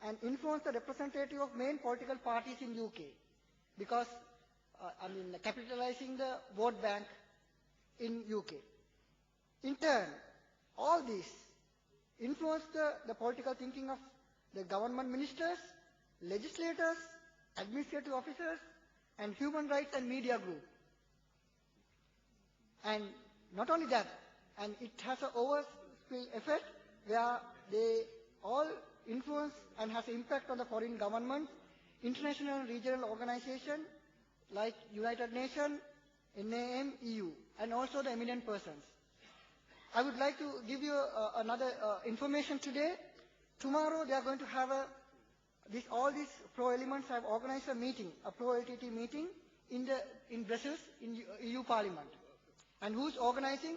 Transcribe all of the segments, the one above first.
and influence the representative of main political parties in UK because, capitalizing the vote bank in UK. In turn, all this influenced the political thinking of the government ministers, legislators, administrative officers, and human rights and media group. And not only that, and it has an overspill effect where they all influence and has impact on the foreign governments, international and regional organizations like United Nations, NAM, EU, and also the eminent persons. I would like to give you another information today. Tomorrow they are going to have all these pro-elements have organized a meeting, a pro-LTT meeting in Brussels, in EU Parliament. And who's organizing?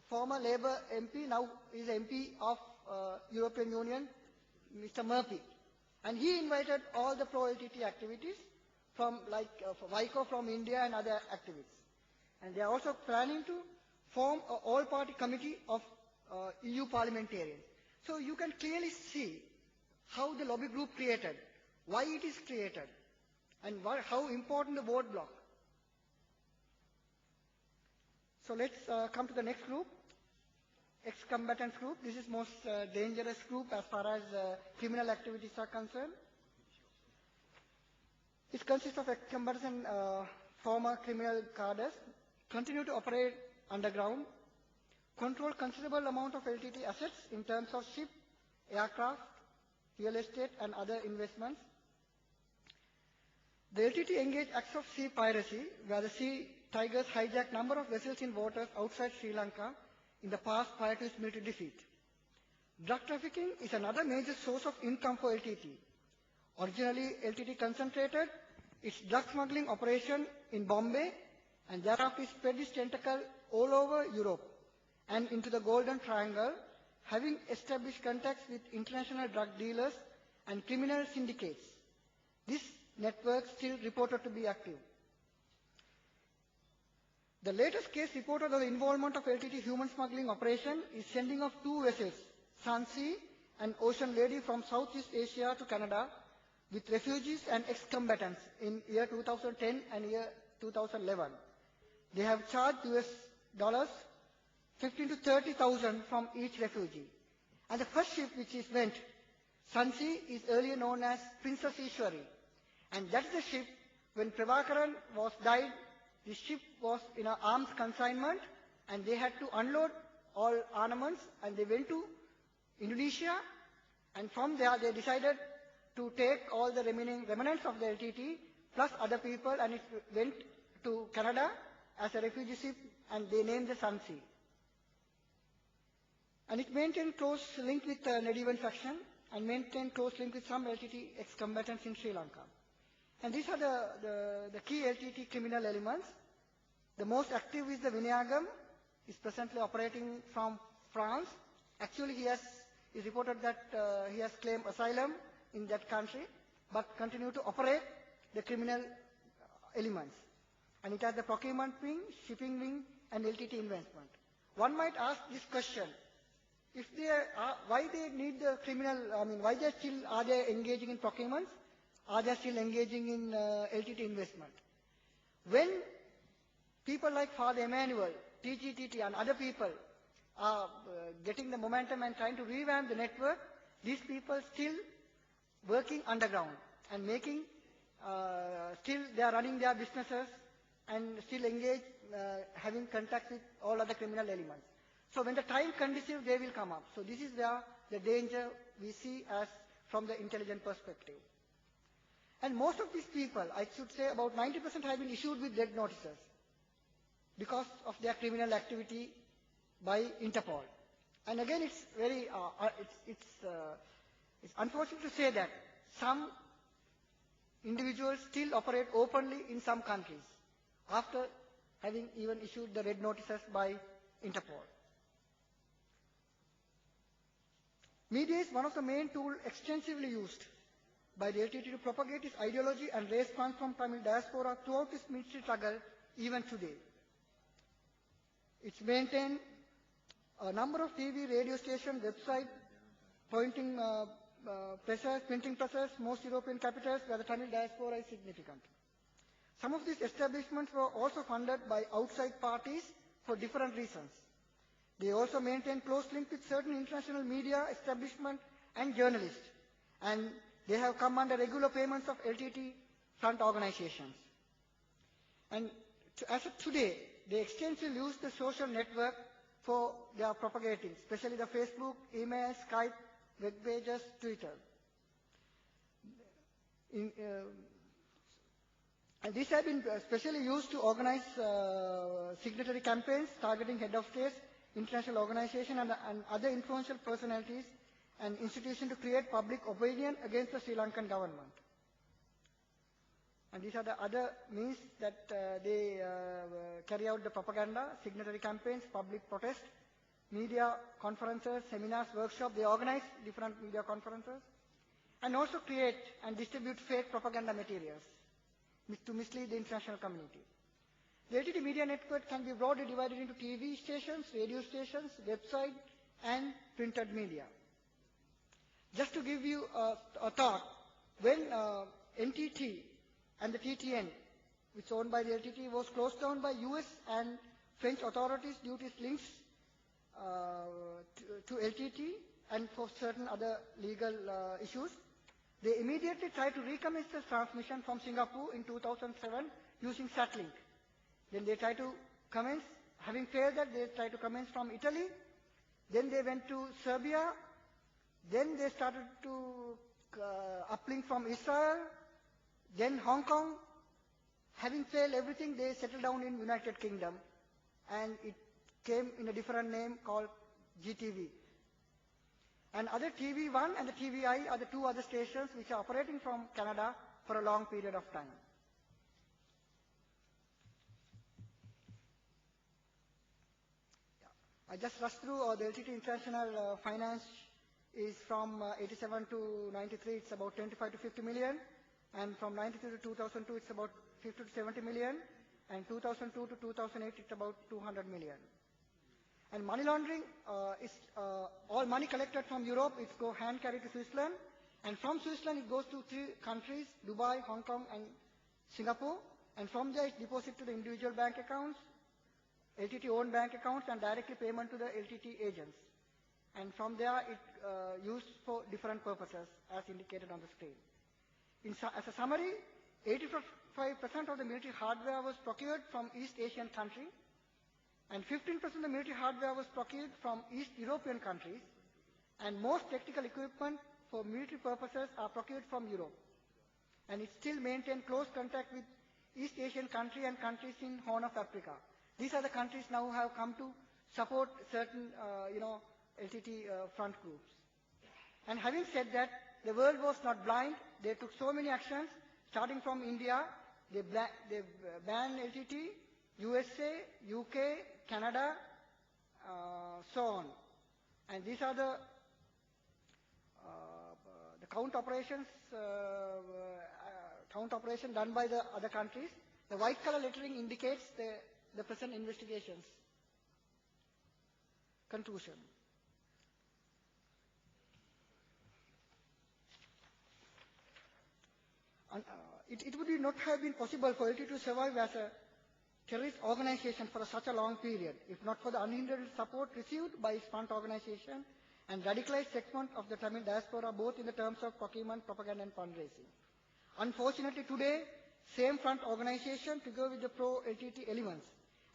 Former Labour MP, now is MP of European Union, Mr. Murphy. And he invited all the pro-LTT activities from WICO from India and other activists. And they are also planning to form an all-party committee of EU parliamentarians. So you can clearly see how the lobby group created, why it is created, and how important the vote block. So let's come to the next group, ex-combatants group. This is most dangerous group as far as criminal activities are concerned. It consists of ex-combatants and former criminal cadres, continue to operate underground, control considerable amount of LTT assets in terms of ship, aircraft, real estate and other investments. The LTT engaged acts of sea piracy, where the Sea Tigers hijacked number of vessels in waters outside Sri Lanka in the past prior to its military defeat. Drug trafficking is another major source of income for LTT. Originally, LTT concentrated its drug smuggling operation in Bombay, and thereafter spread its tentacle all over Europe and into the Golden Triangle, having established contacts with international drug dealers and criminal syndicates. This network still reported to be active. The latest case reported of the involvement of LTT human smuggling operation is sending of two vessels, Sunsea and Ocean Lady, from Southeast Asia to Canada with refugees and ex-combatants in year 2010 and year 2011. They have charged US $15,000 to $30,000 from each refugee. And the first ship which is went, Sunsea, is earlier known as Princess Ishwari. And that is the ship, when Prabhakaran was died, the ship was in an arms consignment and they had to unload all armaments and they went to Indonesia, and from there they decided to take all the remnants of the LTT plus other people, and it went to Canada as a refugee ship and they named the Sunsea. And it maintained close link with the Nedivan faction and maintained close link with some LTT ex-combatants in Sri Lanka. And these are the key LTT criminal elements. The most active is the Vinayagam, is presently operating from France. Actually, is reported that he has claimed asylum in that country, but continue to operate the criminal elements. And it has the procurement wing, shipping wing, and LTT investment. One might ask this question: if they why they need the criminal? Why are they engaging in procurements? Are they still engaging in LTT investment? When people like Father Emmanuel, TGTT, and other people are getting the momentum and trying to revamp the network, these people still working underground and making, still they are running their businesses and still engaged, having contact with all other criminal elements. So when the time conducive, they will come up. So this is where the danger we see as from the intelligent perspective. And most of these people, I should say about 90%, have been issued with death notices because of their criminal activity by Interpol. And again, it's very, it's unfortunate to say that some individuals still operate openly in some countries after having even issued the red notices by Interpol. Media is one of the main tools extensively used by the LTT to propagate its ideology and raise funds from Tamil diaspora throughout its military struggle even today. It's maintained a number of TV, radio station, website, pointing presses, printing presses, most European capitals where the Tamil diaspora is significant. Some of these establishments were also funded by outside parties for different reasons. They also maintain close links with certain international media establishments and journalists, and they have come under regular payments of LTT front organizations. And as of today, they extensively use the social network for their propagating, especially the Facebook, email, Skype, web pages, Twitter. And these have been specially used to organize signatory campaigns targeting head of states, international organizations, and other influential personalities and institutions to create public opinion against the Sri Lankan government. And these are the other means that they carry out the propaganda, signatory campaigns, public protest, media conferences, seminars, workshops. They organize different media conferences and also create and distribute fake propaganda materials to mislead the international community. The LTT media network can be broadly divided into TV stations, radio stations, website, and printed media. Just to give you a thought, when NTT and the TTN, which is owned by the LTT, was closed down by US and French authorities due to its links to LTT and for certain other legal issues, they immediately tried to recommence the transmission from Singapore in 2007 using Satlink. Then they tried to commence, having failed that, they tried to commence from Italy. Then they went to Serbia. Then they started to uplink from Israel. Then Hong Kong. Having failed everything, they settled down in United Kingdom. And it came in a different name called GTV. And other TV1 and the TVI are the two other stations which are operating from Canada for a long period of time. I just rushed through the LTT international finance is from 87 to 93, it's about 25 to 50 million. And from 93 to 2002, it's about 50 to 70 million. And 2002 to 2008, it's about 200 million. And money laundering is all money collected from Europe, it's go hand carried to Switzerland. And from Switzerland, it goes to 3 countries, Dubai, Hong Kong, and Singapore. And from there, it's deposited to the individual bank accounts, LTT-owned bank accounts, and directly payment to the LTT agents. And from there, it's used for different purposes, as indicated on the screen. As a summary, 85% of the military hardware was procured from East Asian countries, and 15% of the military hardware was procured from East European countries, and most technical equipment for military purposes are procured from Europe. And it still maintains close contact with East Asian countries and countries in Horn of Africa. These are the countries now who have come to support certain, LTT front groups. And having said that, the world was not blind. They took so many actions, starting from India. They banned LTT, USA, UK, Canada, so on. And these are the count operations done by the other countries. The white color lettering indicates the present investigations. Conclusion. It would not have been possible for LTT to survive as a terrorist organization for such a long period, if not for the unhindered support received by its front organization and radicalized segment of the Tamil diaspora, both in the terms of procurement, propaganda, and fundraising. Unfortunately, today, same front organization, together with the pro-LTT elements,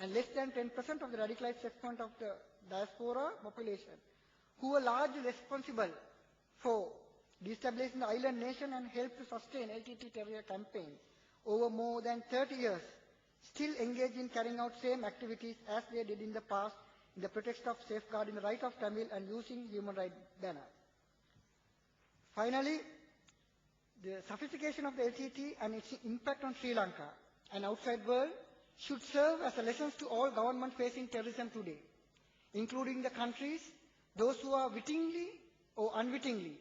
and less than 10% of the radicalized segment of the diaspora population, who were largely responsible for destabilizing the island nation and helped to sustain LTT terror campaigns over more than 30 years, still engage in carrying out same activities as they did in the past in the pretext of safeguarding the right of Tamil and using human rights banner. Finally, the sophistication of the LTT and its impact on Sri Lanka and outside world should serve as a lesson to all governments facing terrorism today, including the countries, those who are wittingly or unwittingly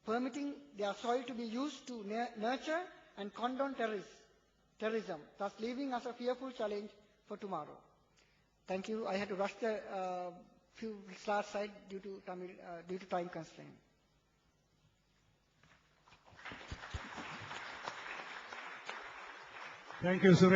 permitting their soil to be used to nurture and condone terrorism, thus leaving us a fearful challenge for tomorrow. Thank you. I had to rush the few slides aside due to time constraint. Thank you, Suresh.